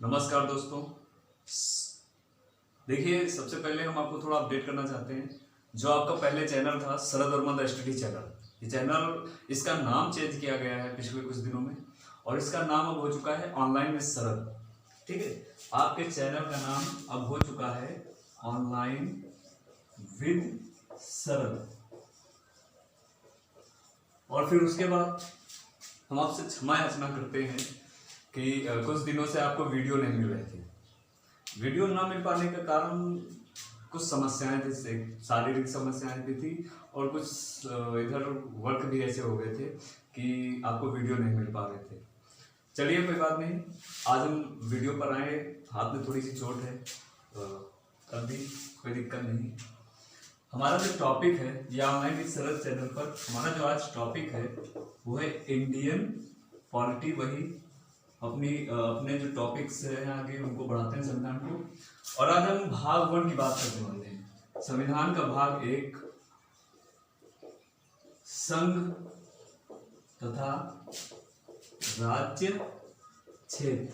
नमस्कार दोस्तों। देखिए, सबसे पहले हम आपको थोड़ा अपडेट करना चाहते हैं। जो आपका पहले चैनल था शरद वर्मा द स्टडी चैनल, ये चैनल इसका नाम चेंज किया गया है पिछले कुछ दिनों में, और इसका नाम अब हो चुका है ऑनलाइन विद शरद। ठीक है, आपके चैनल का नाम अब हो चुका है ऑनलाइन विद शरद। और फिर उसके बाद हम आपसे क्षमा याचना करते हैं कि कुछ दिनों से आपको वीडियो नहीं मिल रही थी। वीडियो ना मिल पाने का कारण कुछ समस्याएं थी, शारीरिक समस्याएं भी थी, और कुछ इधर वर्क भी ऐसे हो गए थे कि आपको वीडियो नहीं मिल पा रहे थे। चलिए, कोई बात नहीं, आज हम वीडियो पर आए। हाथ में थोड़ी सी चोट है, तब भी कोई दिक्कत नहीं। हमारा जो टॉपिक है या ऑनलाइन विद शरद चैनल पर हमारा जो आज टॉपिक है वो है इंडियन पॉलिटी। वही अपने जो टॉपिक्स हैं आगे उनको बढ़ाते हैं संविधान को। और आज हम भाग 1 की बात करने वाले हैं। संविधान का भाग 1, संघ तथा राज्य क्षेत्र,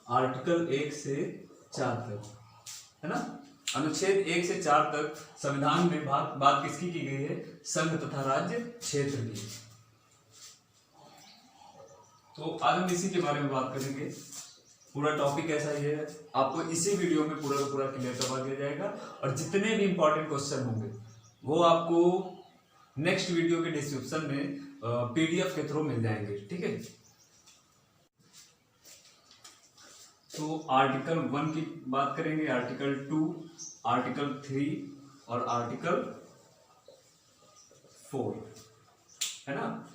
आर्टिकल 1 से 4 तक, है ना। अनुच्छेद 1 से 4 तक संविधान में बात किसकी की गई है? संघ तथा राज्य क्षेत्र की। तो आज हम इसी के बारे में बात करेंगे। पूरा टॉपिक ऐसा ही है, आपको इसी वीडियो में पूरा का पूरा क्लियर करवा दिया जाएगा, और जितने भी इंपॉर्टेंट क्वेश्चन होंगे वो आपको नेक्स्ट वीडियो के डिस्क्रिप्शन में पीडीएफ के थ्रू मिल जाएंगे। ठीक है, तो आर्टिकल 1 की बात करेंगे, आर्टिकल 2, आर्टिकल 3 और आर्टिकल 4, है ना।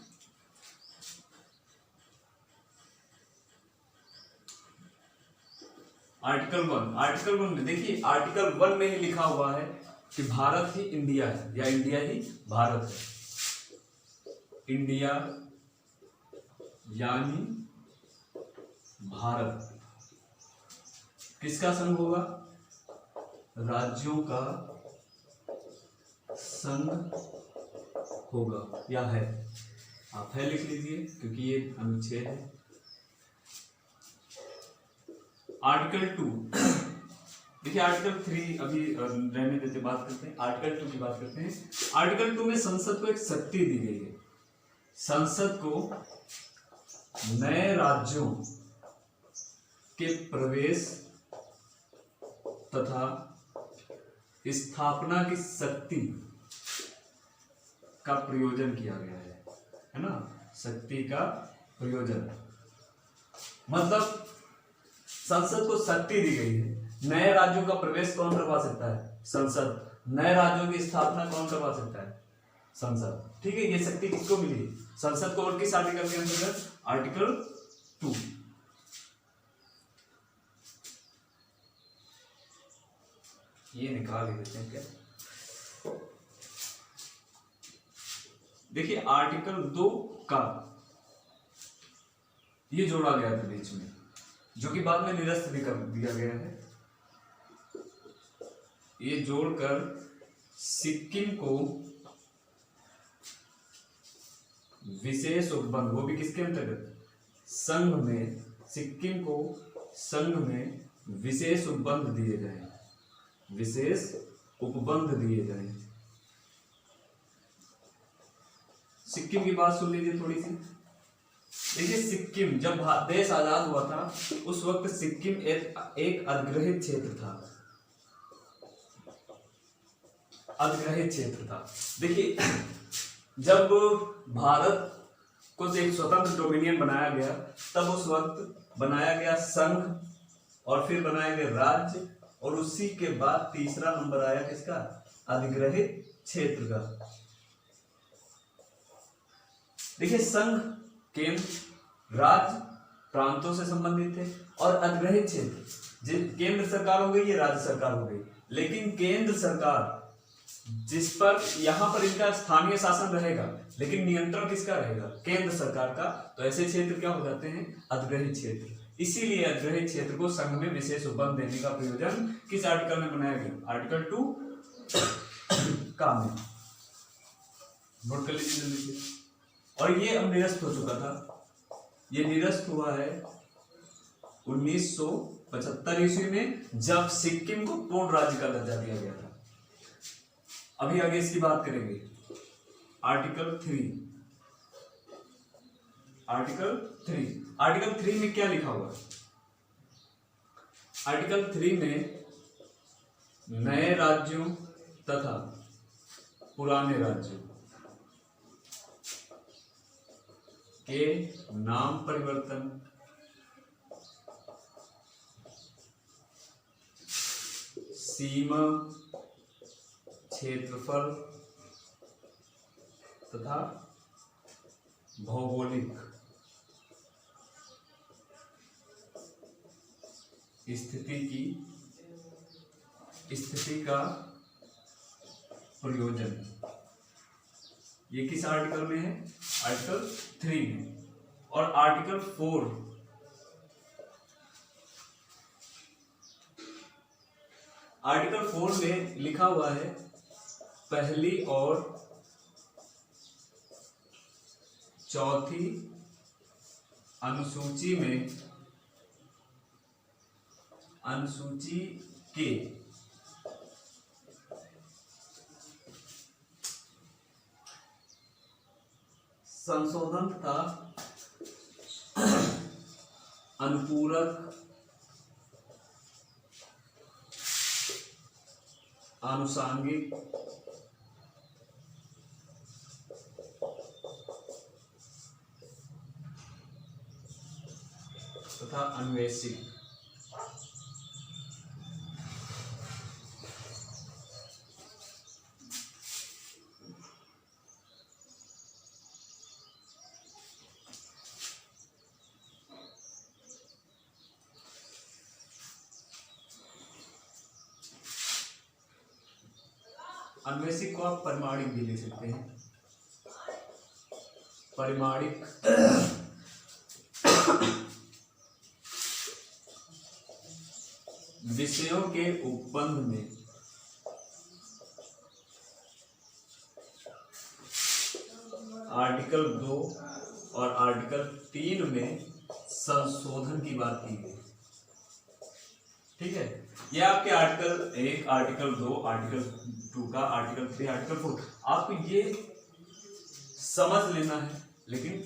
आर्टिकल 1 में देखिए, आर्टिकल 1 में ही लिखा हुआ है कि भारत ही इंडिया है या इंडिया ही भारत है। इंडिया यानी भारत किसका संघ होगा? राज्यों का संघ होगा या है। आप है लिख लीजिए क्योंकि ये अनुच्छेद है। आर्टिकल 2 देखिए, आर्टिकल 3 अभी रहने देते, बात करते हैं। आर्टिकल 2 की बात करते हैं। आर्टिकल 2 में संसद को एक शक्ति दी गई है। संसद को नए राज्यों के प्रवेश तथा स्थापना की शक्ति का प्रयोजन किया गया है ना। शक्ति का प्रयोजन मतलब संसद को शक्ति दी गई है। नए राज्यों का प्रवेश कौन करवा सकता है? संसद। नए राज्यों की स्थापना कौन करवा सकता है? संसद। ठीक है, ये शक्ति किसको मिली? संसद को। और किस आर्टिकल के अंतर्गत? आर्टिकल 2। ये निकाल देते हैं क्या? देखिए, आर्टिकल 2 का ये जोड़ा गया था बीच में, जो कि बाद में निरस्त भी कर दिया गया है। ये जोड़कर सिक्किम को विशेष उपबंध, वो भी किसके अंतर्गत? संघ में। सिक्किम को संघ में विशेष उपबंध दिए जाए, विशेष उपबंध दिए जाए। सिक्किम की बात सुन लीजिए थोड़ी सी। देखिए, सिक्किम जब देश आजाद हुआ था उस वक्त सिक्किम एक अधिग्रहित क्षेत्र था। अधिग्रहित क्षेत्र था। देखिए, जब भारत को एक स्वतंत्र डोमिनियन बनाया गया तब उस वक्त बनाया गया संघ, और फिर बनाया गया राज्य, और उसी के बाद तीसरा नंबर आया किसका? अधिग्रहित क्षेत्र का। देखिए, संघ केंद्र, राज्य प्रांतों से संबंधित थे, और अधिग्रहित क्षेत्र केंद्र सरकार हो गई, ये राज्य सरकार हो गई। लेकिन केंद्र सरकार जिस पर यहां पर इनका स्थानीय शासन रहेगा, लेकिन नियंत्रण किसका रहेगा? केंद्र सरकार का। तो ऐसे क्षेत्र क्या हो जाते हैं? अधिग्रहित क्षेत्र। इसीलिए अधिग्रहित क्षेत्र को संघ में विशेष उपबंध देने का प्रयोजन किस आर्टिकल में बनाया गया? आर्टिकल 2 का में। नोट कर लीजिए जल्दी से। और ये अब निरस्त हो चुका था, ये निरस्त हुआ है 1975 ईस्वी में, जब सिक्किम को पूर्ण राज्य का दर्जा दिया गया था। अभी आगे इसकी बात करेंगे। आर्टिकल 3 आर्टिकल 3 में क्या लिखा हुआ है? आर्टिकल 3 में नए राज्यों तथा पुराने राज्यों के नाम परिवर्तन, सीमा, क्षेत्रफल तथा भौगोलिक स्थिति का प्रयोजन, ये किस आर्टिकल में है? आर्टिकल 3 में। और आर्टिकल 4 में लिखा हुआ है, पहली और चौथी अनुसूची के संशोधन तथा अनुपूरक, आनुषांगिक तथा अन्वेषिक को आप परिमाणिक भी ले सकते हैं। परिमाणिक विषयों के उपबंध में आर्टिकल 2 और आर्टिकल 3 में संशोधन की बात की गई। ठीक है, ये आपके आर्टिकल 1, आर्टिकल 2, आर्टिकल 2 का आर्टिकल 3, आर्टिकल 4 आपको ये समझ लेना है, लेकिन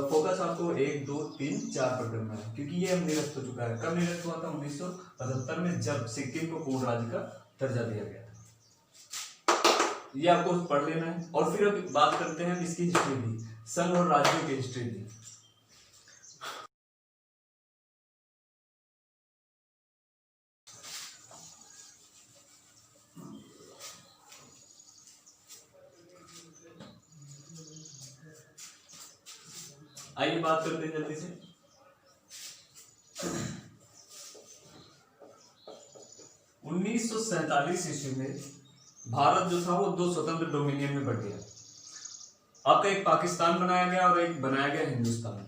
फोकस आपको 1, 2, 3, 4 पर करना है, क्योंकि ये हम निरस्त हो चुका है। कब निरस्त हुआ था? 1975 में, जब सिक्किम को पूर्ण राज्य का दर्जा दिया गया था। ये आपको पढ़ लेना है। और फिर अब बात करते हैं इसकी हिस्ट्री भी, संघ और राज्यों की हिस्ट्री भी। आइए बात करते हैं जल्दी से। उन्नीस सौ 47 ईस्वी में भारत जो था वो 2 स्वतंत्र डोमिनियन में बट गया। आपका एक पाकिस्तान बनाया गया और एक बनाया गया हिंदुस्तान।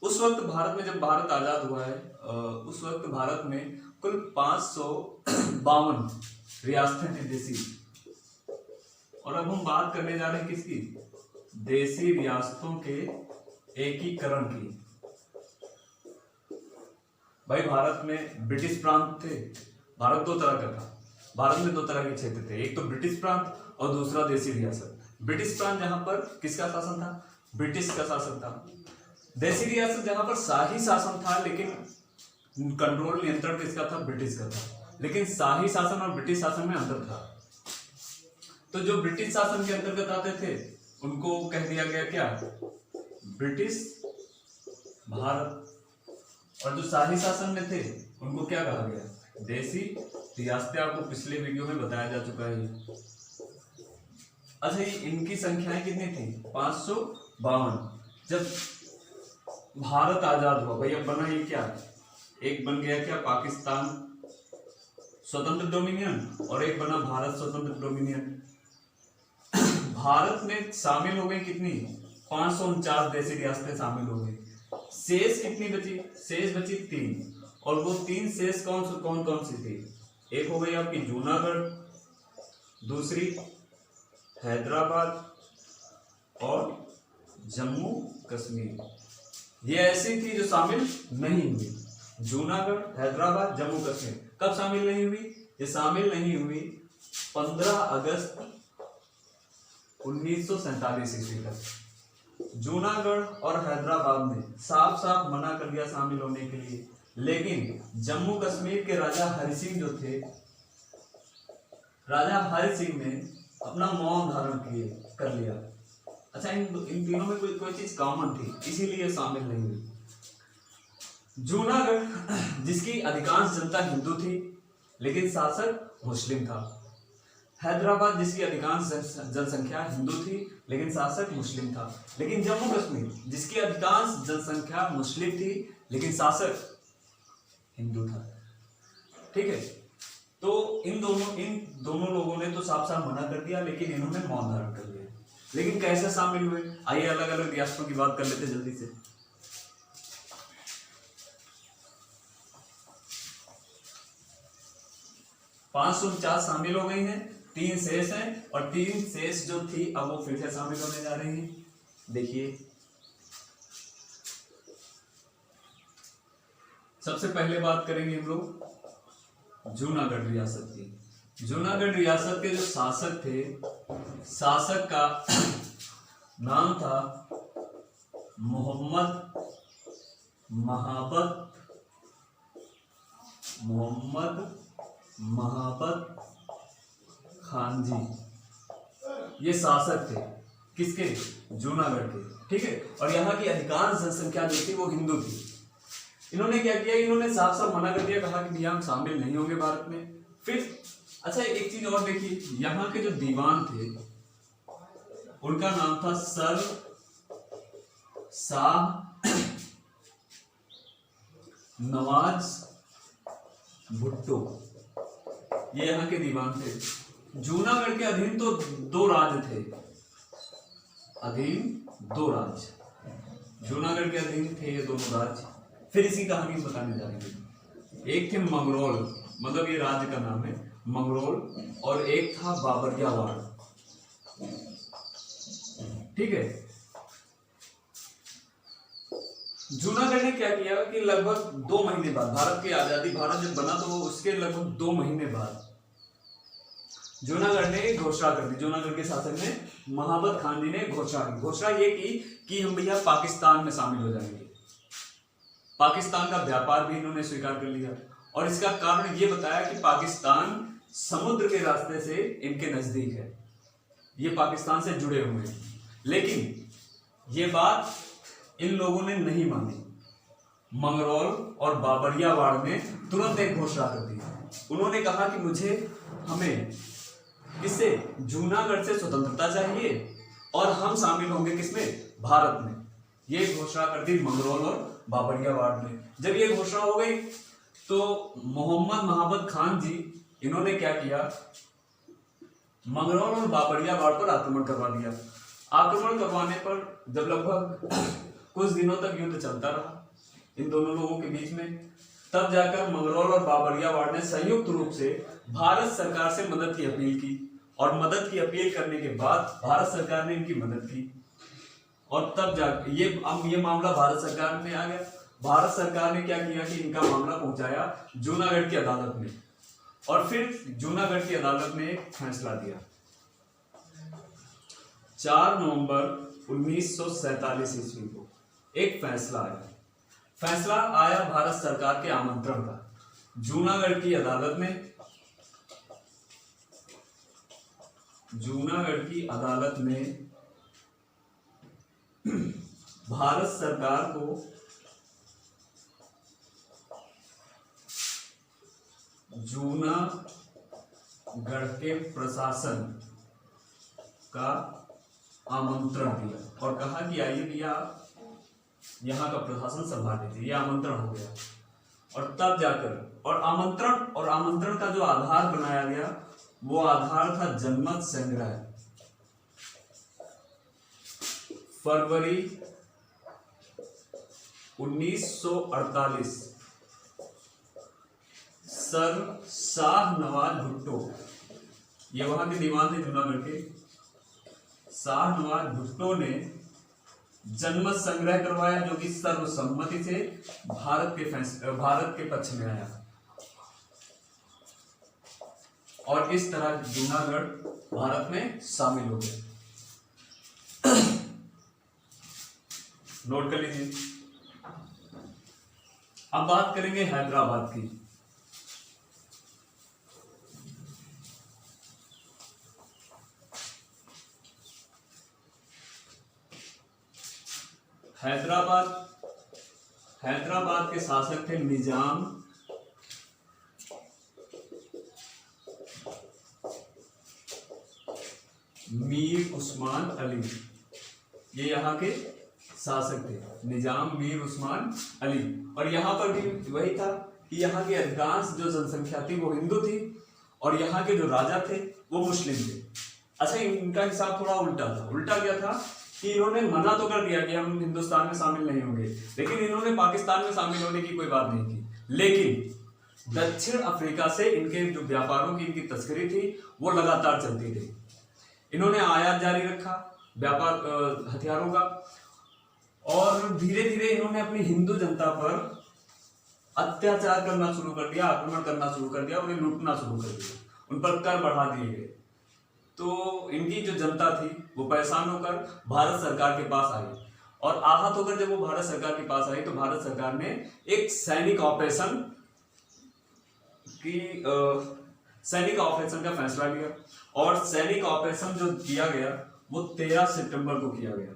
उस वक्त भारत में, जब भारत आजाद हुआ है, उस वक्त भारत में कुल 552 रियासतें थी देसी। और अब हम बात करने जा रहे हैं किसकी? देसी रियासतों के एकीकरण की। भाई भारत में ब्रिटिश प्रांत थे। भारत 2 तरह का था। भारत में 2 तरह के क्षेत्र थे, एक तो ब्रिटिश प्रांत और दूसरा देसी रियासत। ब्रिटिश प्रांत जहां पर किसका शासन था? ब्रिटिश का शासन था। देसी रियासत जहां पर शाही शासन था, लेकिन कंट्रोल, नियंत्रण किसका था? ब्रिटिश का था। लेकिन शाही शासन और ब्रिटिश शासन में अंतर था। तो जो ब्रिटिश शासन के अंतर्गत आते थे उनको कह दिया गया क्या? ब्रिटिश भारत। और जो शाही शासन में थे उनको क्या कहा गया? देसी रियासतें। आपको पिछले वीडियो में बताया जा चुका है। अच्छा, इनकी संख्याएं कितनी थी? 552। जब भारत आजाद हुआ, भैया बना ये क्या? एक बन गया क्या? पाकिस्तान स्वतंत्र डोमिनियन, और एक बना भारत स्वतंत्र डोमिनियन। भारत में शामिल हो गई कितनी? 549 देसी रियासतें शामिल हो गई। शेष कितनी बची? शेष बची 3। और वो 3 शेष कौन कौन सी थी? एक हो गई आपकी जूनागढ़, दूसरी हैदराबाद और जम्मू कश्मीर। ये ऐसी थी जो शामिल नहीं हुई। जूनागढ़, हैदराबाद, जम्मू कश्मीर कब शामिल नहीं हुई? ये शामिल नहीं हुई 15 अगस्त 1947 ईस्वी तक। जूनागढ़ और हैदराबाद ने साफ साफ मना कर दिया शामिल होने के लिए, लेकिन जम्मू कश्मीर के राजा हरि सिंह जो थे, राजा हरि सिंह ने अपना मौन धारण कर लिया। अच्छा, इन तीनों में कोई चीज कॉमन थी, इसीलिए शामिल नहीं हुई। जूनागढ़ जिसकी अधिकांश जनता हिंदू थी लेकिन शासक मुस्लिम था। हैदराबाद जिसकी अधिकांश जनसंख्या हिंदू थी लेकिन शासक मुस्लिम था। लेकिन जम्मू कश्मीर जिसकी अधिकांश जनसंख्या मुस्लिम थी लेकिन शासक हिंदू था। ठीक है, तो इन दोनों लोगों ने तो साफ साफ मना कर दिया, लेकिन इन्होंने मौन धारण कर लिया। लेकिन कैसे शामिल हुए? आइए अलग अलग रियासतों की बात कर लेते जल्दी से। 549 शामिल हो गई हैं, 3 शेष हैं, और 3 शेष जो थी अब वो फिर से शामिल होने जा रही हैं। देखिए, सबसे पहले बात करेंगे हम लोग जूनागढ़ रियासत की। जूनागढ़ रियासत के जो शासक थे, शासक का नाम था मोहम्मद महाबत खान जी। ये शासक थे किसके? जूनागढ़ के। ठीक है, और यहाँ की अधिकांश जनसंख्या जो थी वो हिंदू थी। इन्होंने क्या किया? इन्होंने साफ साफ मना कर दिया, कहा कि भैया हम शामिल नहीं होंगे भारत में। फिर अच्छा, एक चीज और देखिए, यहाँ के जो दीवान थे उनका नाम था सर शाह नवाज भुट्टो। ये यहाँ के दीवान थे। जूनागढ़ के अधीन तो 2 राज्य थे, जूनागढ़ के अधीन थे ये दोनों राज्य। फिर इसी कहानी बताने जा रहे हैं। एक थे मंगरोल, मतलब ये राज्य का नाम है मंगरोल, और एक था बाबरियावाड़। ठीक है, जूनागढ़ ने क्या किया कि लगभग 2 महीने बाद, भारत की आजादी, भारत जब बना तो उसके लगभग 2 महीने बाद जूनागढ़ ने घोषणा कर दी। जूनागढ़ के शासक ने, महाबत खान जी ने घोषणा ये की कि हम भैया पाकिस्तान में शामिल हो जाएंगे। पाकिस्तान का व्यापार भी इन्होंने स्वीकार कर लिया, और इसका कारण ये बताया कि पाकिस्तान समुद्र के रास्ते से इनके नजदीक है, ये पाकिस्तान से जुड़े हुए हैं। लेकिन ये बात इन लोगों ने नहीं मानी। मंगरोल और बाबरियावाड़ ने तुरंत एक घोषणा कर दी। उन्होंने कहा कि हमें इससे जूनागढ़ से स्वतंत्रता चाहिए और हम शामिल होंगे किसमें? भारत में। ये घोषणा कर दी मंगरोल और बाबरियावाड़ ने। जब ये घोषणा हो गई तो मोहम्मद महाबत खान जी, इन्होंने क्या किया? मंगरोल और बाबरियावाड़ पर आक्रमण करवा दिया। आक्रमण करवाने पर जब लगभग कुछ दिनों तक युद्ध चलता रहा इन दोनों लोगों के बीच में, तब जाकर मंगरोल और बाबरियावाड़ ने संयुक्त रूप से भारत सरकार से मदद की अपील की, और मदद की अपील करने के बाद भारत सरकार ने इनकी मदद की, और तब जाकर ये मामला भारत सरकार में आ गया। भारत सरकार ने क्या किया कि इनका मामला पहुंचाया जूनागढ़ की अदालत में, और फिर जूनागढ़ की अदालत ने एक फैसला दिया। 4 नवंबर 1947 ईस्वी को एक फैसला आया। फैसला आया भारत सरकार के आमंत्रण का। जूनागढ़ की अदालत ने भारत सरकार को जूनागढ़ के प्रशासन का आमंत्रण दिया और कहा कि आइए भैया आप यहाँ का प्रशासन संभाल लीजिए। ये आमंत्रण हो गया, और तब जाकर और आमंत्रण का जो आधार बनाया गया वो आधार था जनमत संग्रह। फरवरी 1948 सर शाह नवाज भुट्टो, ये वहां के दीवान थे जूनागढ़ के, शाह नवाज भुट्टो ने जनमत संग्रह करवाया जो कि सर्वसम्मति से भारत के पक्ष में आया, और इस तरह जूनागढ़ भारत में शामिल हो गया। नोट कर लीजिए। अब बात करेंगे हैदराबाद की। हैदराबाद के शासक थे निजाम मीर उस्मान अली। ये यहाँ के शासक थे, निजाम मीर उस्मान अली। और यहाँ पर भी वही था कि यहाँ की अधिकांश जो जनसंख्या थी वो हिंदू थी, और यहाँ के जो राजा थे वो मुस्लिम थे। अच्छा, इनका हिसाब थोड़ा उल्टा था। उल्टा क्या था कि इन्होंने मना तो कर दिया कि हम हिंदुस्तान में शामिल नहीं होंगे, लेकिन इन्होंने पाकिस्तान में शामिल होने की कोई बात नहीं की। लेकिन दक्षिण अफ्रीका से इनके जो व्यापारों की इनकी तस्करी थी वो लगातार चलती थी। इन्होंने आयात जारी रखा व्यापार हथियारों का, और धीरे धीरे इन्होंने अपनी हिंदू जनता पर अत्याचार करना शुरू कर दिया, आक्रमण करना शुरू कर दिया, उन्हें लूटना शुरू कर दिया, उन पर कर बढ़ा दिए गए। तो इनकी जो जनता थी वो परेशान होकर भारत सरकार के पास आई, और आहत होकर जब वो भारत सरकार के पास आई तो भारत सरकार ने एक सैनिक ऑपरेशन का फैसला लिया। और सैनिक ऑपरेशन जो किया गया वो 13 सितंबर को किया गया,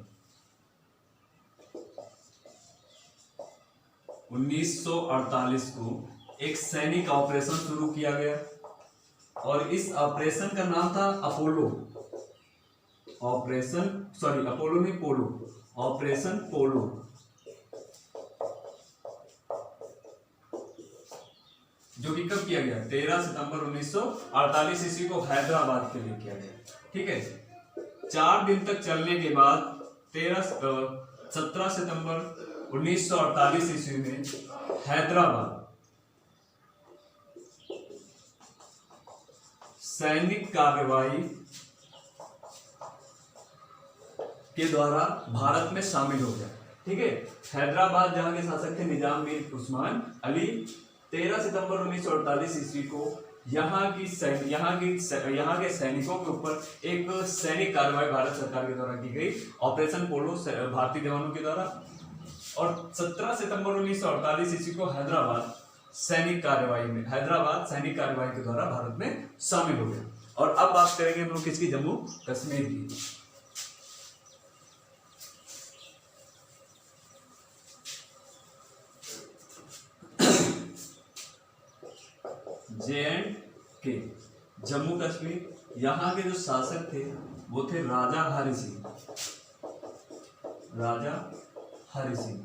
1948 को एक सैनिक ऑपरेशन शुरू किया गया, और इस ऑपरेशन का नाम था अपोलो ऑपरेशन पोलो। जो कि कब किया गया? 13 सितंबर 1948 ईस्वी को हैदराबाद के लिए किया गया। ठीक है, 4 दिन तक चलने के बाद 17 सितंबर 1948 ईस्वी में हैदराबाद सैनिक कार्रवाई के द्वारा भारत में शामिल हो गया। ठीक है, हैदराबाद जहां के शासक थे निजाम मीर उस्मान अली, 13 सितंबर 1948 ईस्वी को यहाँ के सैनिकों के ऊपर एक सैनिक कार्रवाई भारत सरकार के द्वारा की गई, ऑपरेशन पोलो, भारतीय जवानों के द्वारा। और 17 सितंबर 1948 ईस्वी को हैदराबाद सैनिक कार्रवाई के द्वारा भारत में शामिल हो गया। और अब बात करेंगे हम लोग किसकी? जम्मू कश्मीर की। J&K, जम्मू कश्मीर। यहाँ के जो शासक थे वो थे राजा हरि सिंह,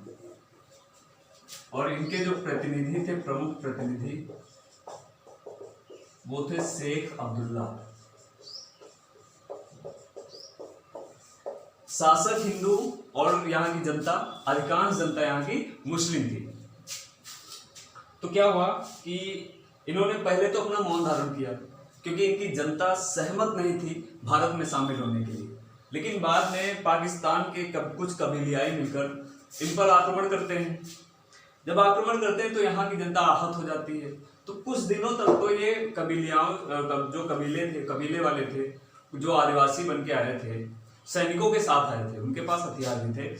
और इनके जो प्रतिनिधि थे, प्रमुख प्रतिनिधि, वो थे शेख अब्दुल्ला। शासक हिंदू और यहाँ की जनता, अधिकांश जनता यहाँ की मुस्लिम थी। तो क्या हुआ कि इन्होंने पहले तो अपना मौन धारण किया क्योंकि इनकी जनता सहमत नहीं थी भारत में शामिल होने के लिए, लेकिन बाद में पाकिस्तान के कुछ कबीलियाई मिलकर इन पर आक्रमण करते हैं। जब आक्रमण करते हैं तो यहाँ की जनता आहत हो जाती है। तो कुछ दिनों तक तो ये जो कबीले वाले थे, जो आदिवासी बन के आए थे, सैनिकों के साथ आए थे, उनके पास हथियार भी थे,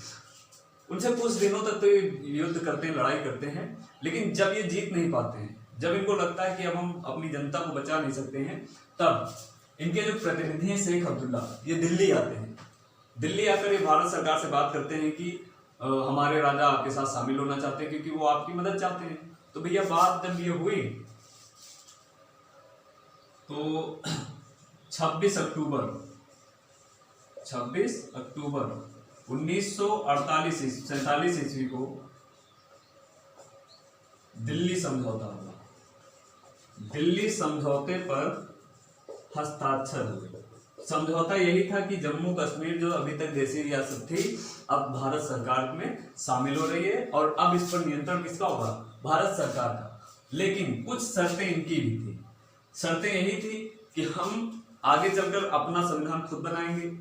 उनसे कुछ दिनों तक तो ये युद्ध करते हैं, लड़ाई करते हैं। लेकिन जब ये जीत नहीं पाते हैं, जब इनको लगता है कि अब हम अपनी जनता को बचा नहीं सकते हैं, तब इनके जो प्रतिनिधि हैं शेख अब्दुल्ला, ये दिल्ली आते हैं। दिल्ली आकर ये भारत सरकार से बात करते हैं कि हमारे राजा आपके साथ शामिल होना चाहते हैं क्योंकि वो आपकी मदद चाहते हैं। तो भैया बात जब ये हुई तो 26 अक्टूबर 1947 ईस्वी को दिल्ली समझौता हुआ। दिल्ली समझौते पर हस्ताक्षर हुए। समझौता यही था कि जम्मू कश्मीर जो अभी तक देशी रियासत थी, अब भारत सरकार में शामिल हो रही है, और अब इस पर नियंत्रण किसका होगा? भारत सरकार का। लेकिन कुछ शर्तें इनकी भी थी। शर्तें यही थी कि हम आगे चलकर अपना संविधान खुद बनाएंगे,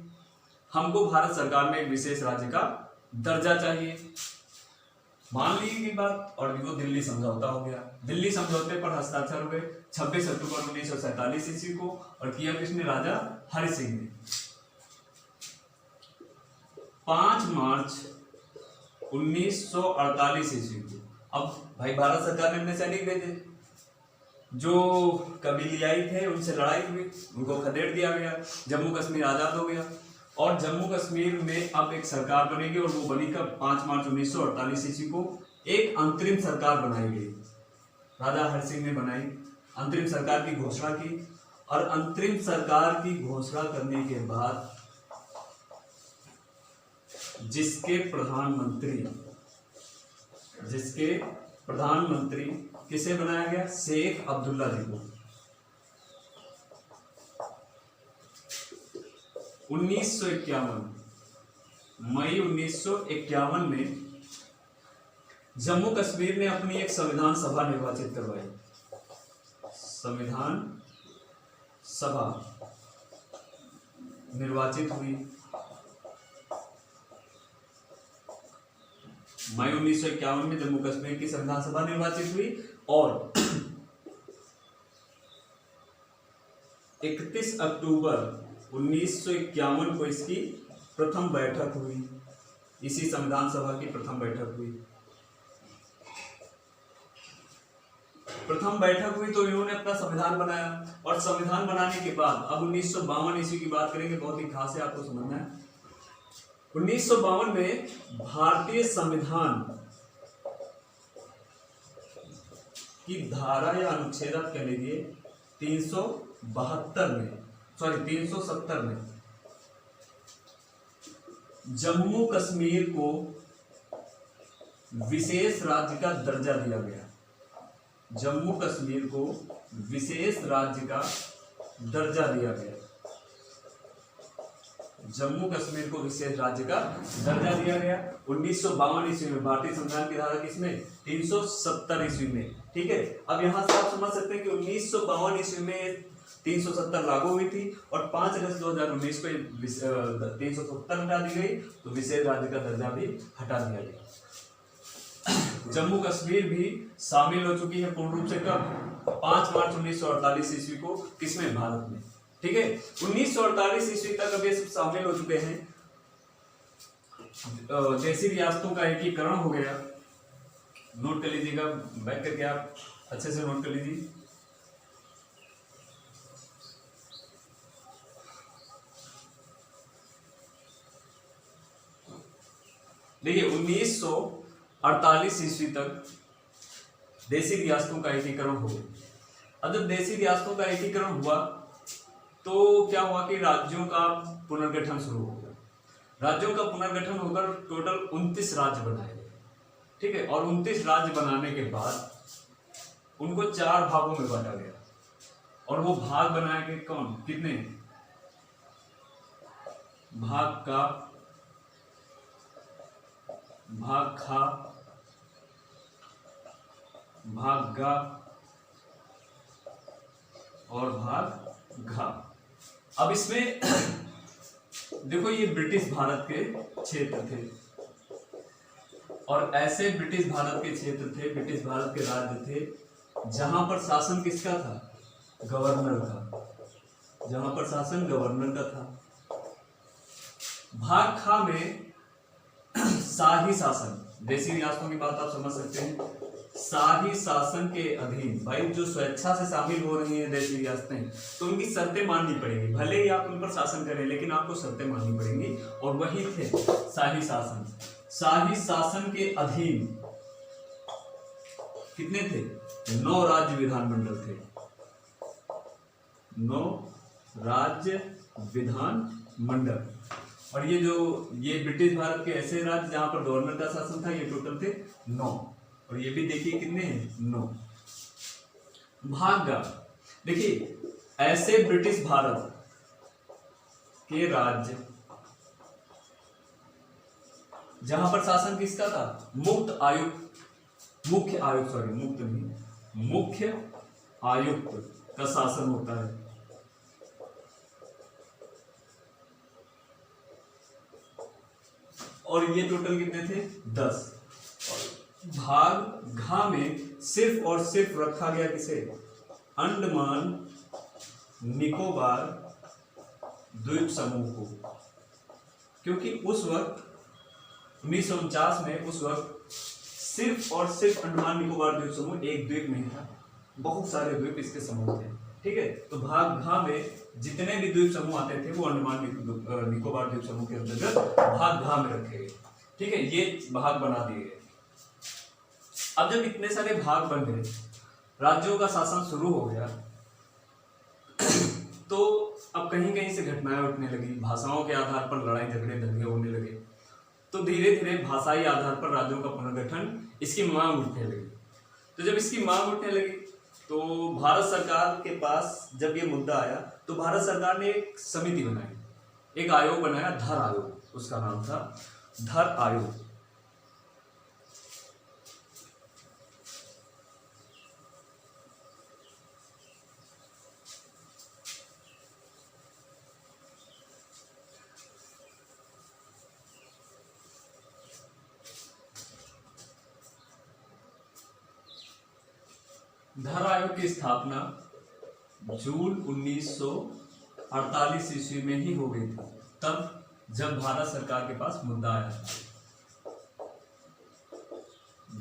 हमको भारत सरकार में एक विशेष राज्य का दर्जा चाहिए। मान ली गई बात और वो दिल्ली समझौता हो गया। दिल्ली समझौते पर हस्ताक्षर हुए 26 अक्टूबर 1947 ईस्वी को, और किया किसने? राजा हरि सिंह ने। 5 मार्च 1948 ईस्वी को, अब भाई भारत सरकार ने अपने सैनिक भेजे, जो कबीलियाई थे उनसे लड़ाई हुई, उनको खदेड़ दिया गया, जम्मू कश्मीर आजाद हो गया। और जम्मू कश्मीर में अब एक सरकार बनेगी, और वो बनी कब? 5 मार्च 1948 ईस्वी को एक अंतरिम सरकार बनाई गई, राजा हरि सिंह ने बनाई, अंतरिम सरकार की घोषणा की। और अंतरिम सरकार की घोषणा करने के बाद जिसके प्रधानमंत्री किसे बनाया गया? शेख अब्दुल्ला जी को। 1951 मई 1951 में जम्मू कश्मीर ने अपनी एक संविधान सभा निर्वाचित करवाई। संविधान सभा निर्वाचित हुई मई 1951 में जम्मू कश्मीर की संविधान सभा निर्वाचित हुई, और 31 अक्टूबर 1951 को इसकी प्रथम बैठक हुई। इसी संविधान सभा की प्रथम बैठक हुई। तो इन्होंने अपना संविधान बनाया, और संविधान बनाने के बाद अब 1952 ईस्वी की बात करेंगे, बहुत ही खास है, आपको समझना है। 1952 में भारतीय संविधान की धारा या अनुच्छेद आप कह लीजिए 370 में जम्मू कश्मीर को विशेष राज्य का दर्जा दिया गया। जम्मू कश्मीर को विशेष राज्य का दर्जा दिया गया। जम्मू कश्मीर को विशेष राज्य का दर्जा दिया गया 1952 ईस्वी में। भारतीय संविधान की धारा किसमें? 370 ईस्वी में। ठीक है, अब यहां से आप समझ सकते हैं कि 1952 ईस्वी में 370 लागू हुई थी, और 5 अगस्त 2019 को 370 हटा दी गई, तो विशेष राज्य का दर्जा भी हटा दिया गया। जम्मू कश्मीर भी शामिल हो चुकी है पूर्ण रूप से कब? 5 मार्च 1948 ईस्वी को। किसमें? भारत में। ठीक है, 1948 ईस्वी तक अब ये सब शामिल हो चुके हैं। देशी रियासतों का एकीकरण हो गया। नोट कर लीजिएगा, बैठ करके आप अच्छे से नोट कर लीजिए। देखिए 1948 ईस्वी तक देशी रियासतों का एकीकरण हो गया। अब जब देशी रियासतों का एकीकरण हुआ तो क्या हुआ कि राज्यों का पुनर्गठन शुरू हो गया। राज्यों का पुनर्गठन होकर टोटल 29 राज्य बनाए गए। ठीक है, और 29 राज्य बनाने के बाद उनको 4 भागों में बांटा गया, और वो भाग बनाए गए कौन? कितने? भाग का, भाग खा, भाग गा और भाग घा। अब इसमें देखो ये ब्रिटिश भारत के क्षेत्र थे, और ऐसे ब्रिटिश भारत के क्षेत्र थे, ब्रिटिश भारत के राज्य थे जहां पर शासन किसका था? गवर्नर का। जहां पर शासन गवर्नर का था। भाग खा में शाही शासन, देशी रियासतों की बात आप समझ सकते हैं। शाही शासन के अधीन, भाई जो स्वेच्छा से शामिल हो रही हैं देशी रियासतें, तो उनकी शर्तें माननी पड़ेगी। भले ही आप उन पर शासन करें, लेकिन आपको शर्तें माननी पड़ेंगी, और वही थे शाही शासन। शाही शासन के अधीन कितने थे? 9 राज्य विधानमंडल थे। 9 राज्य विधानमंडल। और ये ब्रिटिश भारत के ऐसे राज्य जहां पर गवर्नर का शासन था, ये टोटल थे 9। और ये भी देखिए कितने हैं? 9। भाग, देखिए ऐसे ब्रिटिश भारत के राज्य जहां पर शासन किसका था? मुख्य आयुक्त का शासन होता है। और ये टोटल कितने थे 10। और भाग घ में सिर्फ और सिर्फ रखा गया किसे, अंडमान निकोबार द्वीप समूह को, क्योंकि उस वक्त 1949 में उस वक्त सिर्फ और सिर्फ अंडमान निकोबार द्वीप समूह एक द्वीप नहीं था, बहुत सारे द्वीप इसके समूह थे। ठीक है, तो भाग घ में जितने भी द्वीप समूह आते थे वो अंडमान निकोबार द्वीप समूह के अंतर्गत भाग घ में रखे गए। ठीक है, ये भाग बना दिए गए। अब जब इतने सारे भाग बन गए, राज्यों का शासन शुरू हो गया, तो अब कहीं कहीं से घटनाएं उठने लगी, भाषाओं के आधार पर लड़ाई झगड़े दंगे होने लगे। तो धीरे धीरे भाषाई आधार पर राज्यों का पुनर्गठन इसकी मांग उठने लगी। तो जब इसकी मांग उठने लगी तो भारत सरकार के पास जब ये मुद्दा आया तो भारत सरकार ने एक समिति बनाई, एक आयोग बनाया, धर आयोग, उसका नाम था धर आयोग। धर आयोग की स्थापना जून 1948 ईस्वी में ही हो गई थी, तब जब भारत सरकार के पास मुद्दा आया था।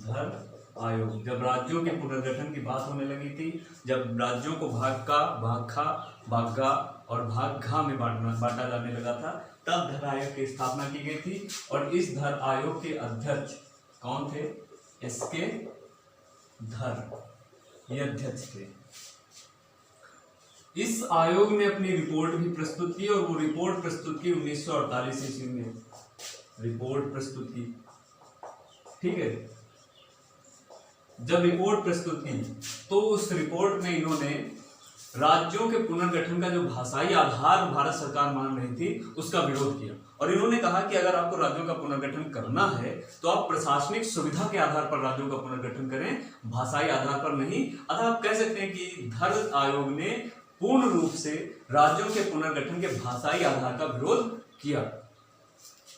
धर आयोग जब राज्यों के पुनर्गठन की बात होने लगी थी, जब राज्यों को भाग का, भाग खा, भाग गा और भाग घा में बांटा जाने लगा था, तब धर आयोग की स्थापना की गई थी। और इस धर आयोग के अध्यक्ष कौन थे? एसके धर, ये अध्यक्ष थे। इस आयोग ने अपनी रिपोर्ट भी प्रस्तुत की और वो रिपोर्ट प्रस्तुत की 1948 ईस्वी में, रिपोर्ट प्रस्तुत की। ठीक है, जब रिपोर्ट प्रस्तुत की तो उस रिपोर्ट में इन्होंने राज्यों के पुनर्गठन का जो भाषाई आधार भारत सरकार मान रही थी उसका विरोध किया। और इन्होंने कहा कि अगर आपको राज्यों का पुनर्गठन करना है तो आप प्रशासनिक सुविधा के आधार पर राज्यों का पुनर्गठन करें, भाषाई आधार पर नहीं। अतः आप कह सकते हैं कि धर आयोग ने पूर्ण रूप से राज्यों के पुनर्गठन के भाषाई आधार का विरोध किया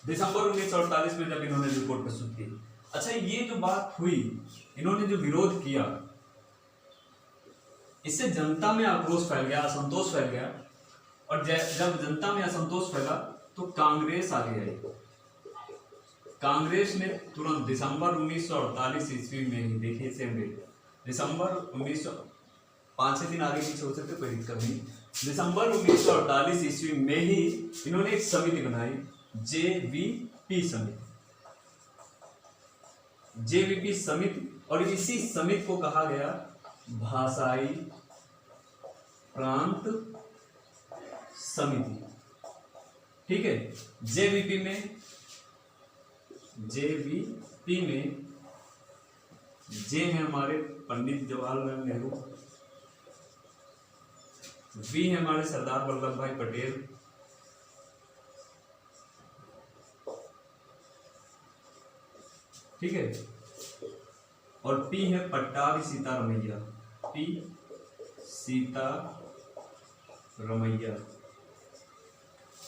दिसंबर 1948 में जब इन्होंने रिपोर्ट प्रस्तुत की। अच्छा, ये जो बात हुई, इन्होंने जो विरोध किया, इससे जनता में आक्रोश फैल गया, असंतोष फैल गया। और जब जनता में असंतोष फैला तो कांग्रेस आगे आई। कांग्रेस ने तुरंत दिसंबर 1948 ईस्वी में ही, देखिए सेम डेट, दिसंबर 5-6 दिन आगे पीछे हो सकते, कोई दिक्कत नहीं। दिसंबर 1948 ईस्वी में ही इन्होंने एक समिति बनाई, जेवीपी समिति, जेवीपी समिति। और इसी समिति को कहा गया भाषाई प्रांत समिति। ठीक है, जेवीपी में जे है हमारे पंडित जवाहरलाल नेहरू, वी है हमारे सरदार वल्लभ भाई पटेल, ठीक है, और पी है पट्टाभी सीतारमैया, पी सीतारमैया,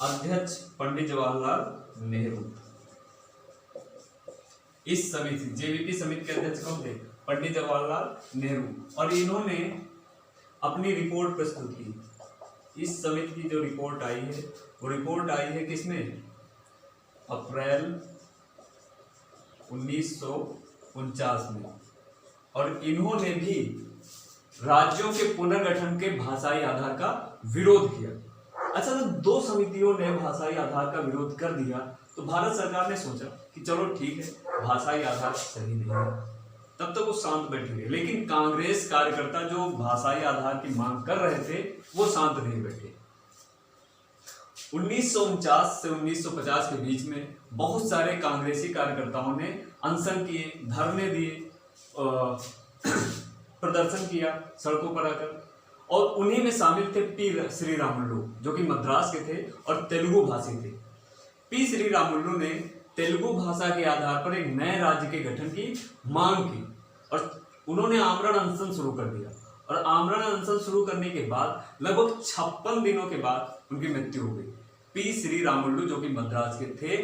अध्यक्ष पंडित जवाहरलाल नेहरू। इस समिति, जेवीपी समिति के अध्यक्ष कौन थे? पंडित जवाहरलाल नेहरू। और इन्होंने अपनी रिपोर्ट प्रस्तुत की। इस समिति की जो रिपोर्ट आई है वो रिपोर्ट आई है किसमें? अप्रैल 1949 में। और इन्होंने भी राज्यों के पुनर्गठन के भाषाई आधार का विरोध किया। अच्छा, तो दो समितियों ने भाषाई आधार का विरोध कर दिया तो भारत सरकार ने सोचा कि चलो ठीक है, भाषाई आधार सही नहीं है, तब तक वो शांत बैठे रहे। लेकिन कांग्रेस कार्यकर्ता जो भाषाई आधार की मांग कर रहे थे वो शांत नहीं बैठे। 1949 से 1950 के बीच में बहुत सारे कांग्रेसी कार्यकर्ताओं ने अनशन किए, धरने दिए, प्रदर्शन किया सड़कों पर आकर। और उन्हीं में शामिल थे पी श्रीरामुलु, जो कि मद्रास के थे और तेलुगु भाषी थे। पी श्रीरामुलु ने तेलुगु भाषा के आधार पर एक नए राज्य के गठन की मांग की और उन्होंने आमरण अनशन शुरू कर दिया। और आमरण अनशन शुरू करने के बाद लगभग 56 दिनों के बाद उनकी मृत्यु हो गई। पी श्रीरामुलु जो कि मद्रास के थे,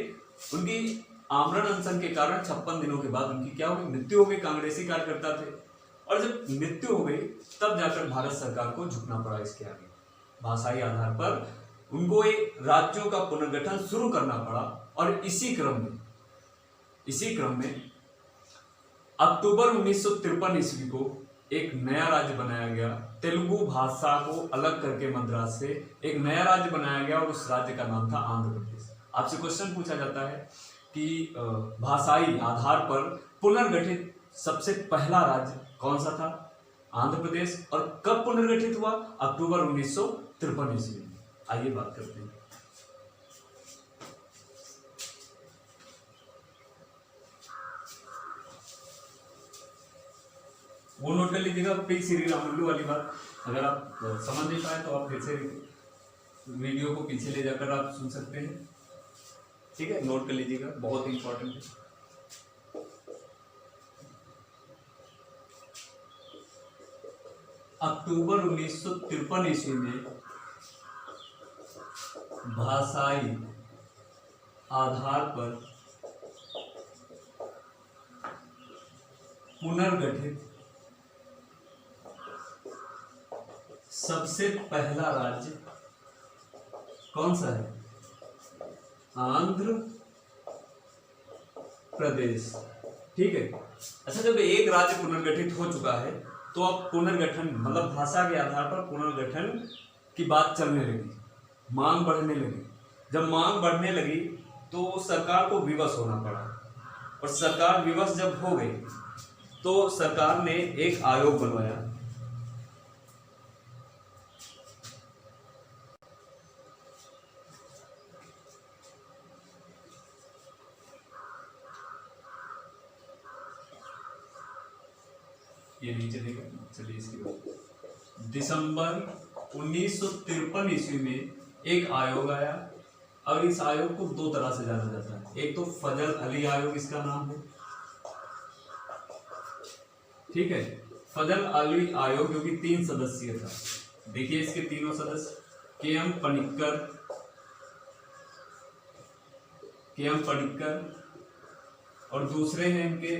उनकी आमरण अनशन के कारण 56 दिनों के बाद उनकी क्या हो गई, मृत्यु हो गई। कांग्रेसी कार्यकर्ता थे, और जब मृत्यु हो गई तब जाकर भारत सरकार को झुकना पड़ा इसके आगे। भाषाई आधार पर उनको एक राज्यों का पुनर्गठन शुरू करना पड़ा। और इसी क्रम में अक्टूबर 1953 ईस्वी को एक नया राज्य बनाया गया। तेलुगु भाषा को अलग करके मद्रास से एक नया राज्य बनाया गया, और उस राज्य का नाम था आंध्र प्रदेश। आपसे क्वेश्चन पूछा जाता है कि भाषाई आधार पर पुनर्गठित सबसे पहला राज्य कौन सा था? आंध्र प्रदेश। और कब पुनर्गठित हुआ? अक्टूबर 1953 ईस्वी में। आइए बात करते हैं। वो नोट कर लीजिएगा, पी श्री रामुलु वाली बात। अगर आप समझ नहीं पाए तो आप फिर से वीडियो को पीछे ले जाकर आप सुन सकते हैं। ठीक है, नोट कर लीजिएगा, बहुत इंपॉर्टेंट है। अक्टूबर 1953 ईस्वी में भाषाई आधार पर पुनर्गठित सबसे पहला राज्य कौन सा है? आंध्र प्रदेश। ठीक है। अच्छा, जब एक राज्य पुनर्गठित हो चुका है तो अब पुनर्गठन मतलब भाषा के आधार पर पुनर्गठन की बात चलने लगी, मांग बढ़ने लगी। जब मांग बढ़ने लगी तो सरकार को विवश होना पड़ा, और सरकार विवश जब हो गई तो सरकार ने एक आयोग बनवाया। ये नीचे देखा, चलिए इसकी बात। दिसंबर 1953 ईस्वी में एक आयोग आया, और इस आयोग को दो तरह से जाना जाता है। एक तो फजल अली आयोग इसका नाम है। ठीक है, फजल अली आयोग जो कि 3 सदस्यीय था। देखिए इसके तीनों सदस्य के.एम. पनिक्कर, और दूसरे हैं इनके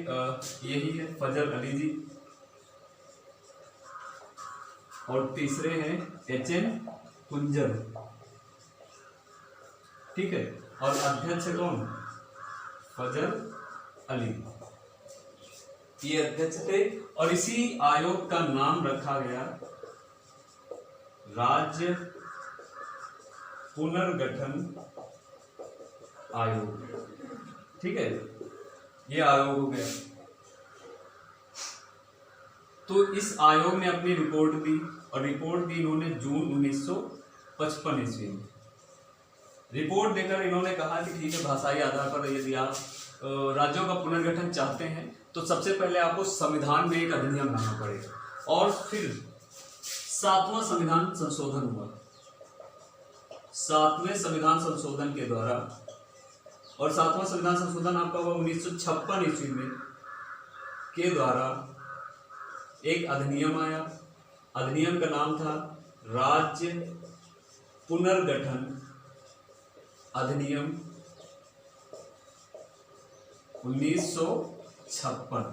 यही है फजल अली जी, और तीसरे हैं H.N. कुंजर। ठीक है, और अध्यक्ष कौन? फजल अली, ये अध्यक्ष थे। और इसी आयोग का नाम रखा गया राज्य पुनर्गठन आयोग। ठीक है, ये आयोग हो गया। तो इस आयोग ने अपनी रिपोर्ट दी, और रिपोर्ट दी इन्होंने जून 1955 ईस्वी में। रिपोर्ट देकर इन्होंने कहा कि ठीक है, भाषाई आधार पर यदि आप राज्यों का पुनर्गठन चाहते हैं तो सबसे पहले आपको संविधान में एक अधिनियम लाना पड़ेगा। और फिर 7वां संविधान संशोधन हुआ। 7वें संविधान संशोधन के द्वारा, और 7वां संविधान संशोधन आपका हुआ 1956 ईस्वी में के द्वारा एक अधिनियम आया। अधिनियम का नाम था राज्य पुनर्गठन अधिनियम 1956।